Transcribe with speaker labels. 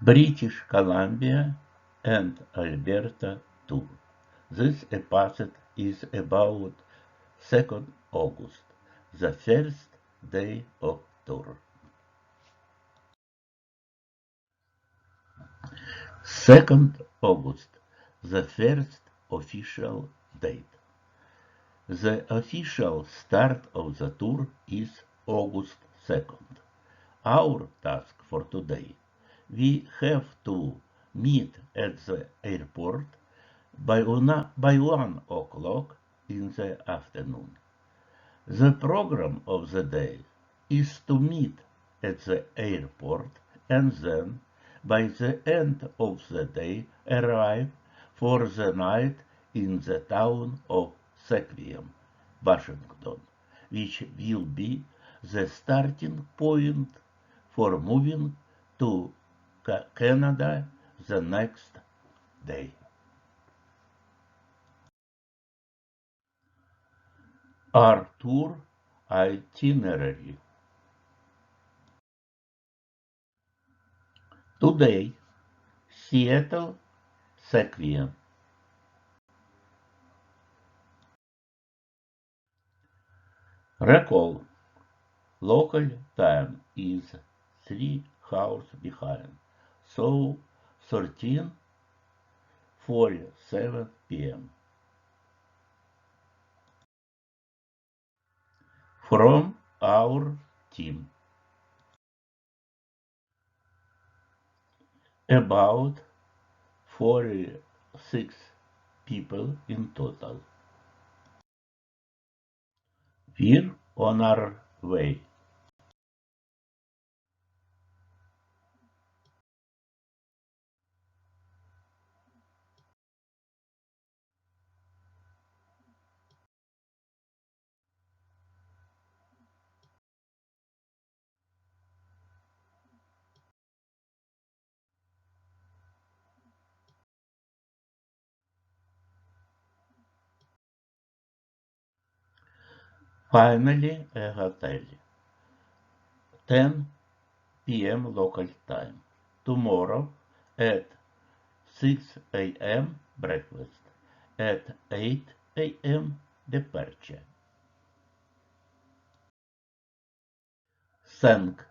Speaker 1: British Columbia and Alberta tour. This episode is about 2nd August, the first day of tour. 2nd August, the first official date. The official start of the tour is August 2nd. Our task for today: we have to meet at the airport by 1 o'clock in the afternoon. The program of the day is to meet at the airport and then, by the end of the day, arrive for the night in the town of Sequim, Washington, which will be the starting point for moving to Canada the next day. Our tour itinerary. Today, Seattle, Sequim. Recall, local time is 3 hours behind, so 13:47 p.m. From our team, about 46 people in total. We're on our way. Finally, a hotel. 10 p.m. local time. Tomorrow at 6 a.m. breakfast. At 8 a.m. departure. Thank